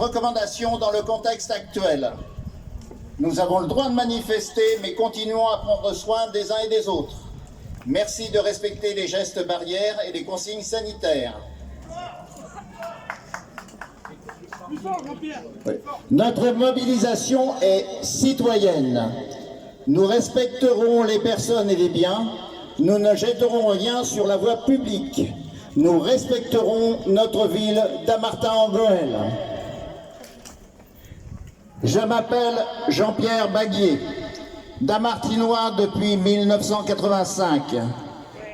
recommandations dans le contexte actuel. Nous avons le droit de manifester, mais continuons à prendre soin des uns et des autres. Merci de respecter les gestes barrières et les consignes sanitaires. Oui. Notre mobilisation est citoyenne. Nous respecterons les personnes et les biens. Nous ne jetterons rien sur la voie publique. Nous respecterons notre ville Dammartin-en-Gohelle. Je m'appelle Jean-Pierre Baguier, Dammartinois depuis 1985.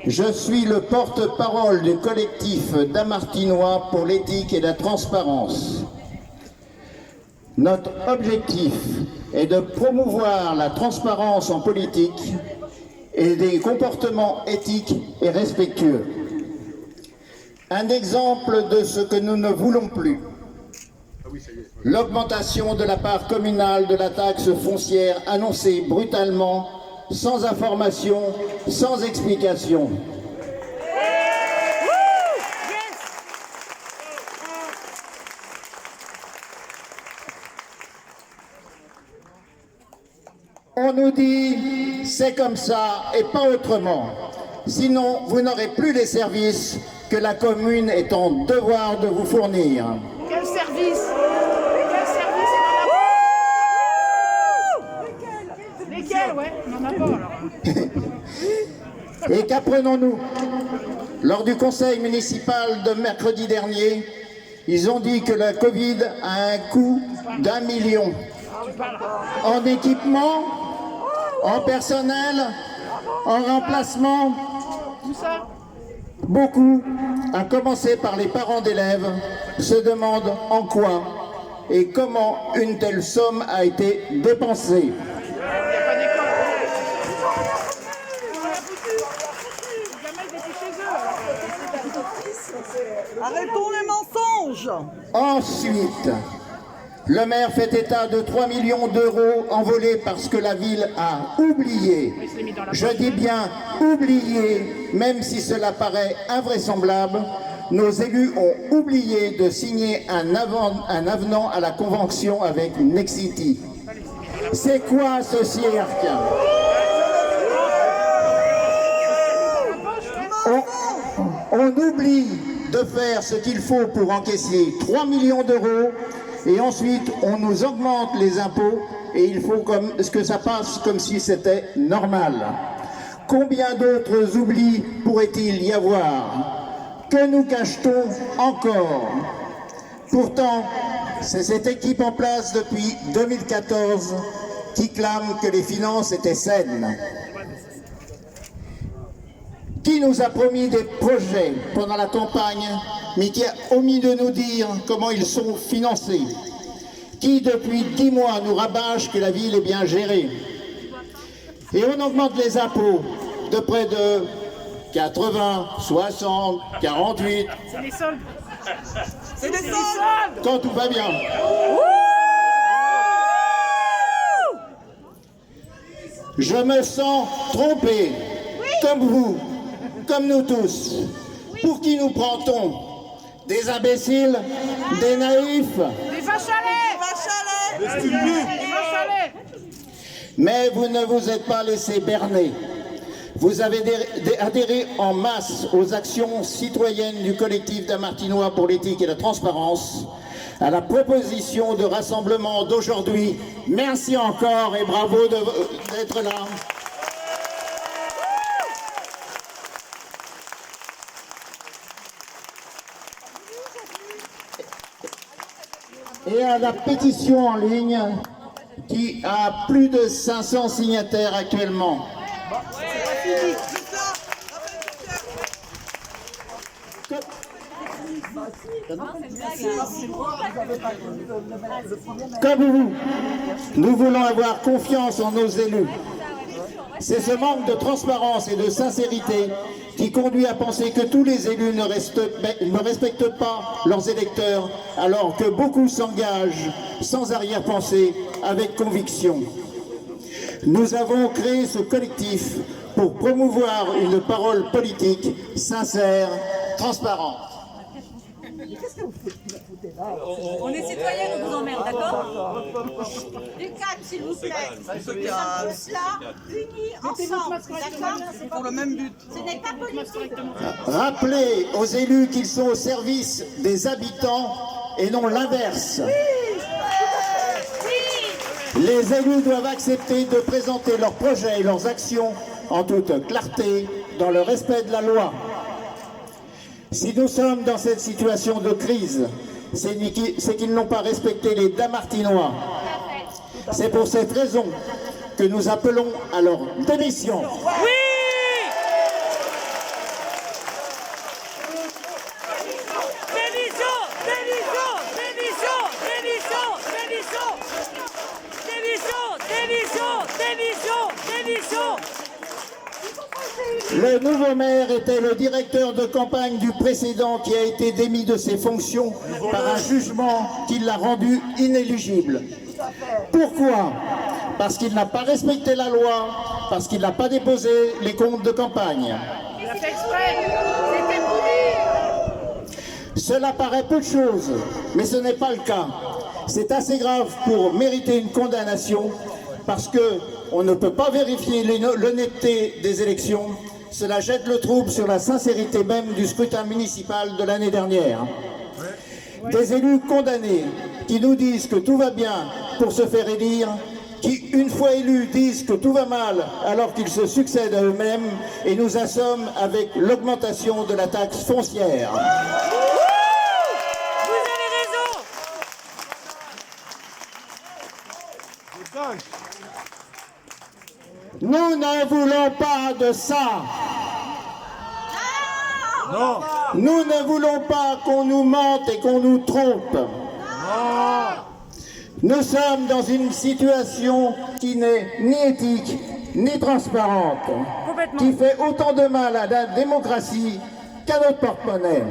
Je suis le porte-parole du collectif Dammartinois pour l'éthique et la transparence. Notre objectif est de promouvoir la transparence en politique et des comportements éthiques et respectueux. Un exemple de ce que nous ne voulons plus. L'augmentation de la part communale de la taxe foncière annoncée brutalement, sans information, sans explication. On nous dit c'est comme ça et pas autrement. Sinon, vous n'aurez plus les services que la commune est en devoir de vous fournir. Quel service? Lesquels, ouais, on en a pas alors. Et qu'apprenons-nous? Lors du conseil municipal de mercredi dernier, ils ont dit que la Covid a un coût d'1 million. En équipement, en personnel, en remplacement. Tout ça? Beaucoup, à commencer par les parents d'élèves, se demandent en quoi et comment une telle somme a été dépensée. Arrêtons les mensonges. Ensuite, le maire fait état de 3 millions d'euros envolés parce que la ville a oublié. Je dis bien oublié, même si cela paraît invraisemblable. Nos élus ont oublié de signer un avenant à la convention avec Nexity. C'est quoi ce cirque? On oublie de faire ce qu'il faut pour encaisser 3 millions d'euros et ensuite on nous augmente les impôts et il faut que ça passe comme si c'était normal. Combien d'autres oublis pourrait-il y avoir? Que nous cache-t-on encore? Pourtant, c'est cette équipe en place depuis 2014 qui clame que les finances étaient saines. Qui nous a promis des projets pendant la campagne, mais qui a omis de nous dire comment ils sont financés? Qui, depuis 10 mois, nous rabâche que la ville est bien gérée? Et on augmente les impôts de près de 80, 60, 48. C'est les soldes. C'est des soldes. Quand tout va bien. Je me sens trompé, comme vous, comme nous tous. Pour qui nous prend-on? Des imbéciles? Des naïfs? Des vaches à lait. Des vaches à lait. Des vaches à lait. Mais vous ne vous êtes pas laissé berner. Vous avez adhéré en masse aux actions citoyennes du collectif Dammartinois pour l'éthique et la transparence, à la proposition de rassemblement d'aujourd'hui. Merci encore et bravo d'être là. Et à la pétition en ligne qui a plus de 500 signataires actuellement. Comme vous, nous voulons avoir confiance en nos élus. C'est ce manque de transparence et de sincérité qui conduit à penser que tous les élus ne respectent pas leurs électeurs, alors que beaucoup s'engagent sans arrière-pensée, avec conviction. Nous avons créé ce collectif pour promouvoir une parole politique sincère, transparente. On est citoyens, on vous emmerde, d'accord? Du calme, s'il vous plaît. Nous sommes tous là, unis ensemble, d'accord? Pour le même but. Ce n'est pas politique. Rappelez aux élus qu'ils sont au service des habitants et non l'inverse. Les élus doivent accepter de présenter leurs projets et leurs actions en toute clarté, dans le respect de la loi. Si nous sommes dans cette situation de crise, c'est qu'ils n'ont pas respecté les Damartinois. C'est pour cette raison que nous appelons à leur démission. Oui! Démission! Démission! Démission! Démission! Démission! Démission! Démission! Le nouveau maire était le directeur de campagne du précédent qui a été démis de ses fonctions par un jugement qui l'a rendu inéligible. Pourquoi? Parce qu'il n'a pas respecté la loi, parce qu'il n'a pas déposé les comptes de campagne. Il a fait exprès. C'était voulu. Cela paraît peu de choses, mais ce n'est pas le cas. C'est assez grave pour mériter une condamnation, parce qu'on ne peut pas vérifier l'honnêteté des élections. Cela jette le trouble sur la sincérité même du scrutin municipal de l'année dernière. Des élus condamnés qui nous disent que tout va bien pour se faire élire, qui, une fois élus, disent que tout va mal alors qu'ils se succèdent à eux-mêmes et nous assomment avec l'augmentation de la taxe foncière. Vous avez raison! Nous ne voulons pas de ça. Non. Nous ne voulons pas qu'on nous mente et qu'on nous trompe. Nous sommes dans une situation qui n'est ni éthique ni transparente, qui fait autant de mal à la démocratie qu'à notre porte-monnaie.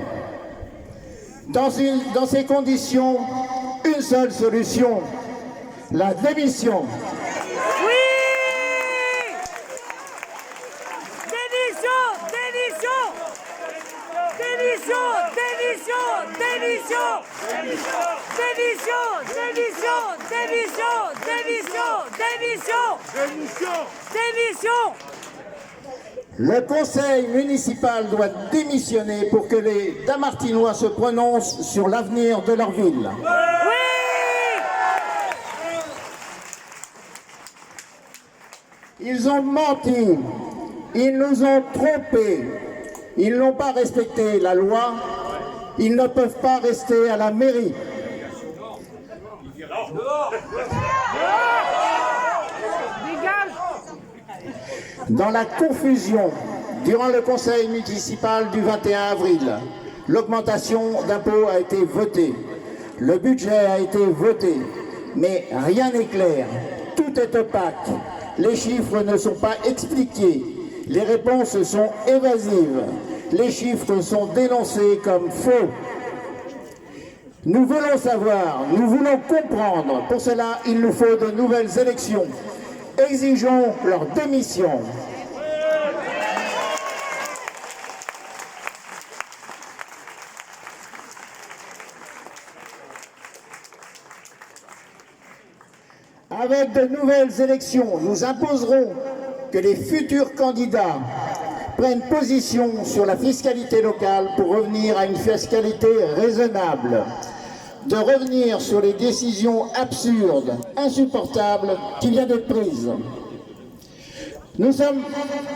Dans ces conditions, une seule solution, la démission. Oui! Démission! Démission! Démission! Démission! Démission! Démission! Démission! Démission! Démission! Démission! Démission! Le conseil municipal doit démissionner pour que les Damartinois se prononcent sur l'avenir de leur ville. Oui! Ils ont menti, ils nous ont trompés, ils n'ont pas respecté la loi, ils ne peuvent pas rester à la mairie. Dégage. Dans la confusion, durant le conseil municipal du 21 avril, l'augmentation d'impôts a été votée, le budget a été voté, mais rien n'est clair, tout est opaque, les chiffres ne sont pas expliqués, les réponses sont évasives, les chiffres sont dénoncés comme faux. Nous voulons savoir, nous voulons comprendre, pour cela il nous faut de nouvelles élections. Exigeons leur démission. Avec de nouvelles élections, nous imposerons que les futurs candidats prennent position sur la fiscalité locale pour revenir à une fiscalité raisonnable, de revenir sur les décisions absurdes, insupportables qui viennent d'être prises. Nous sommes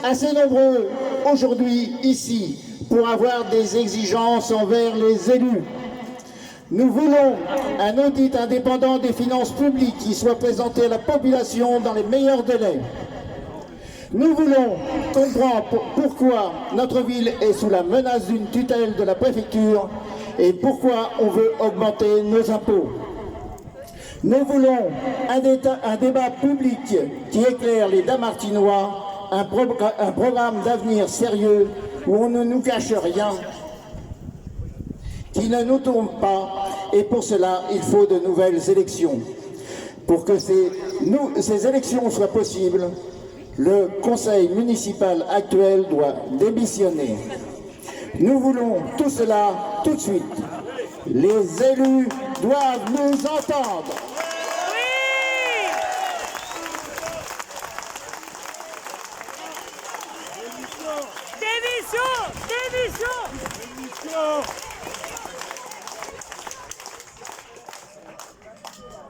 assez nombreux aujourd'hui ici pour avoir des exigences envers les élus. Nous voulons un audit indépendant des finances publiques qui soit présenté à la population dans les meilleurs délais. Nous voulons comprendre pourquoi notre ville est sous la menace d'une tutelle de la préfecture et pourquoi on veut augmenter nos impôts. Nous voulons un débat public qui éclaire les Damartinois, un programme d'avenir sérieux où on ne nous cache rien, qui ne nous tombe pas, et pour cela, il faut de nouvelles élections. Pour que ces élections soient possibles, le conseil municipal actuel doit démissionner. Nous voulons tout cela tout de suite. Les élus doivent nous entendre. Démission! Démission!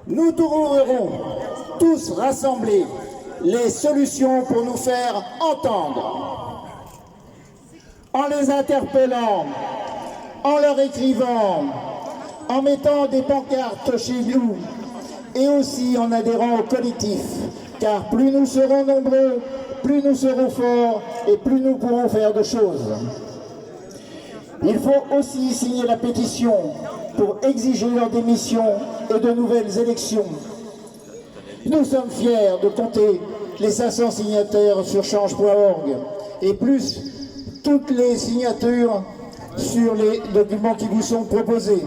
Nous trouverons tous rassemblés les solutions pour nous faire entendre. En les interpellant, en leur écrivant, en mettant des pancartes chez nous et aussi en adhérant au collectif. Car plus nous serons nombreux, plus nous serons forts et plus nous pourrons faire de choses. Il faut aussi signer la pétition pour exiger leur démission et de nouvelles élections. Nous sommes fiers de compter les 500 signataires sur change.org et plus toutes les signatures sur les documents qui vous sont proposés.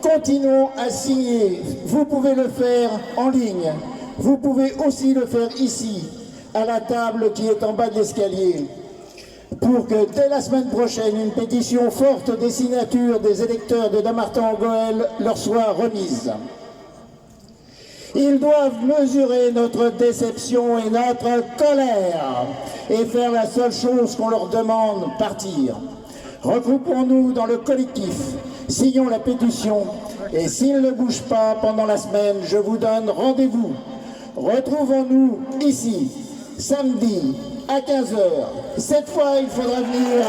Continuons à signer. Vous pouvez le faire en ligne. Vous pouvez aussi le faire ici, à la table qui est en bas de l'escalier, pour que dès la semaine prochaine, une pétition forte des signatures des électeurs de Dammartin-en-Gohelle leur soit remise. Ils doivent mesurer notre déception et notre colère et faire la seule chose qu'on leur demande, partir. Regroupons-nous dans le collectif, signons la pétition et s'ils ne bougent pas pendant la semaine, je vous donne rendez-vous. Retrouvons-nous ici, samedi à 15 h. Cette fois, il faudra venir.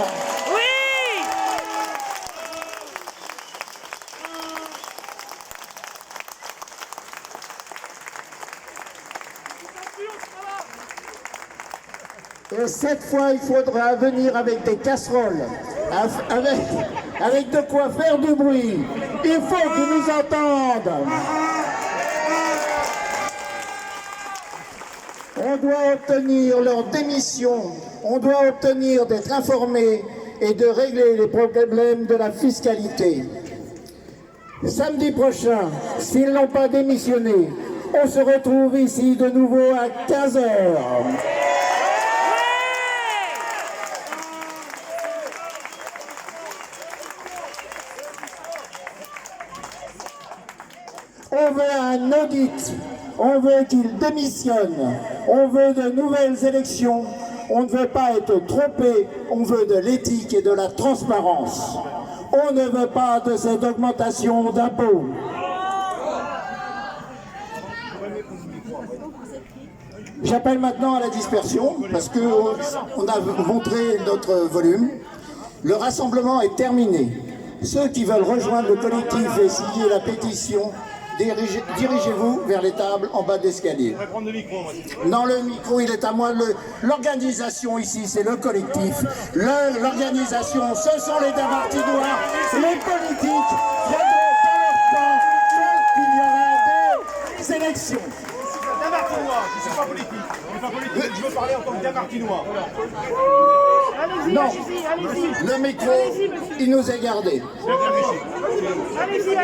Et cette fois, il faudra venir avec des casseroles, avec de quoi faire du bruit. Il faut qu'ils nous entendent. On doit obtenir leur démission, on doit obtenir d'être informés et de régler les problèmes de la fiscalité. Samedi prochain, s'ils n'ont pas démissionné, on se retrouve ici de nouveau à 15 h. On veut un audit, on veut qu'ils démissionnent, on veut de nouvelles élections, on ne veut pas être trompé, on veut de l'éthique et de la transparence. On ne veut pas de cette augmentation d'impôts. J'appelle maintenant à la dispersion, parce qu'on a montré notre volume. Le rassemblement est terminé. Ceux qui veulent rejoindre le collectif et signer la pétition, dirigez-vous vers les tables en bas de l'escalier. Non, le micro, il est à moi. L'organisation ici, c'est le collectif. L'organisation, ce sont les Dammartinois. Les politiques viendront dans leur temps quand il y aura des élections. Dammartinois, je ne suis pas politique. Je veux parler en tant que Dammartinois. Non, le micro, il nous est gardé. Allez-y.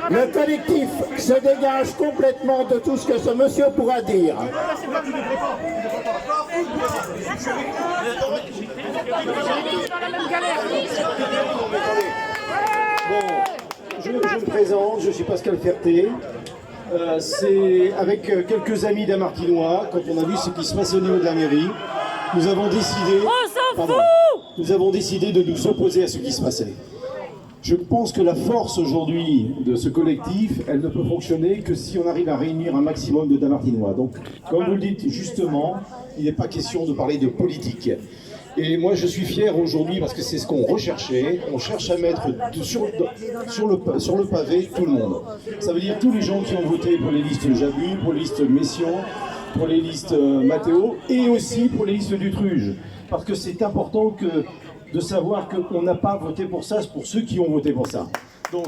Le collectif se dégage complètement de tout ce que ce monsieur pourra dire. Bon, je me présente, je suis Pascal Ferté. C'est avec quelques amis dammartinois, quand on a vu ce qui se passait au niveau de la mairie, nous avons décidé de nous opposer à ce qui se passait. Je pense que la force aujourd'hui de ce collectif, elle ne peut fonctionner que si on arrive à réunir un maximum de Dammartinois. Donc, comme vous le dites justement, il n'est pas question de parler de politique. Et moi, je suis fier aujourd'hui parce que c'est ce qu'on recherchait. On cherche à mettre sur le pavé tout le monde. Ça veut dire tous les gens qui ont voté pour les listes Jabu, pour les listes Messiaen, pour les listes Matteo et aussi pour les listes Dustruge. Parce que c'est important de savoir qu'on n'a pas voté pour ça, c'est pour ceux qui ont voté pour ça. Donc,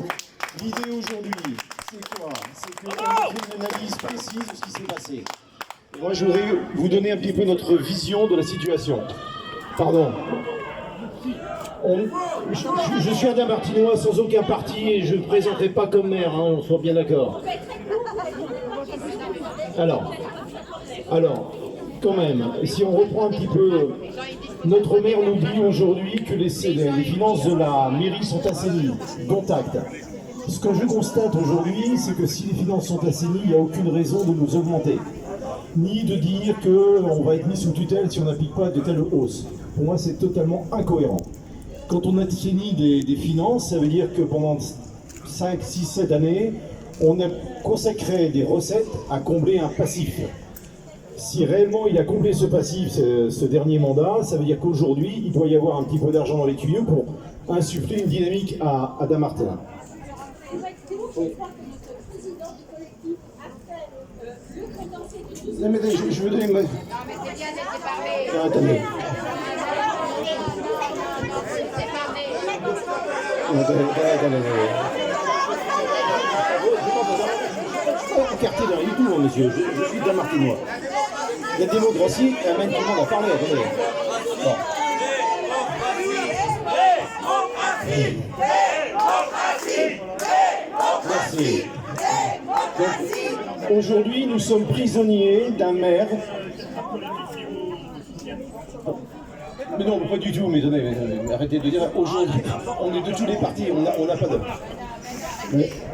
l'idée aujourd'hui, c'est quoi? C'est qu'on fait une analyse précise de ce qui s'est passé. Et moi, je voudrais vous donner un petit peu notre vision de la situation. Pardon. Je suis un Dammartinois sans aucun parti et je ne me présenterai pas comme maire, hein, on soit bien d'accord. Alors, Alors, quand même, si on reprend un petit peu, notre maire nous dit aujourd'hui que les finances de la mairie sont assainies, dont acte. Ce que je constate aujourd'hui, c'est que si les finances sont assainies, il n'y a aucune raison de nous augmenter. Ni de dire qu'on va être mis sous tutelle si on n'applique pas de telles hausses. Pour moi, c'est totalement incohérent. Quand on assainit des finances, ça veut dire que pendant 5, 6, 7 années, on a consacré des recettes à combler un passif. Si réellement il a comblé ce passif, ce dernier mandat, ça veut dire qu'aujourd'hui, il doit y avoir un petit peu d'argent dans les tuyaux pour insuffler une dynamique à Damartin. Non mais je veux donner ma... Non mais c'est bien d'être parlé. Non, attendez. Attendez. Écarté de rien du tout, monsieur. Je suis Damartinois. La démocratie amène tout le monde à parler. Attendez. Bon. Merci. Donc, aujourd'hui, nous sommes prisonniers d'un maire. Mais non, pas du tout, mais arrêtez de dire. Aujourd'hui, on est de tous les partis, on n'a pas de.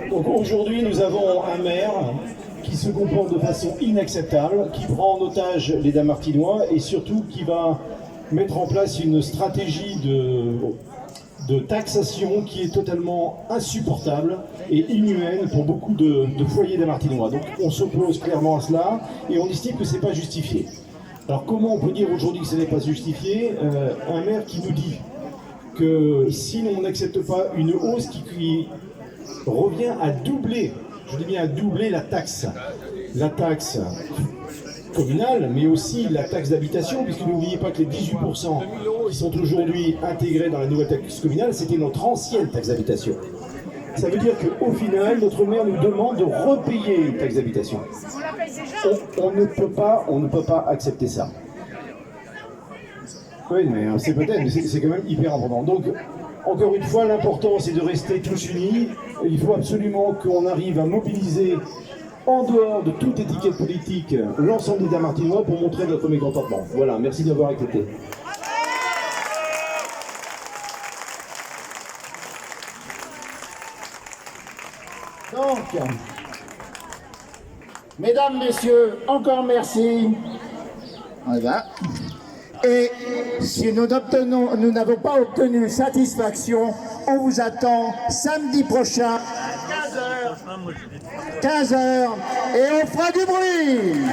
Donc aujourd'hui, nous avons un maire qui se comporte de façon inacceptable, qui prend en otage les Damartinois et surtout qui va mettre en place une stratégie de taxation qui est totalement insupportable et inhumaine pour beaucoup de foyers damartinois. Donc on s'oppose clairement à cela et on estime que ce n'est pas justifié. Alors comment on peut dire aujourd'hui que ce n'est pas justifié? Un maire qui nous dit que si on n'accepte pas une hausse qui revient à doubler, je dis bien à doubler la taxe communale, mais aussi la taxe d'habitation, puisque n'oubliez pas que les 18% qui sont aujourd'hui intégrés dans la nouvelle taxe communale, c'était notre ancienne taxe d'habitation. Ça veut dire qu'au final, notre maire nous demande de repayer une taxe d'habitation. On ne peut pas accepter ça. Oui, mais c'est peut-être, mais c'est quand même hyper important. Donc, encore une fois, l'important, c'est de rester tous unis. Il faut absolument qu'on arrive à mobiliser, en dehors de toute étiquette politique, l'ensemble des Damartinois pour montrer notre mécontentement. Voilà, merci d'avoir écouté. Donc, mesdames, messieurs, encore merci. Voilà. Et si nous n'avons pas obtenu satisfaction, on vous attend samedi prochain à 15h et on fera du bruit.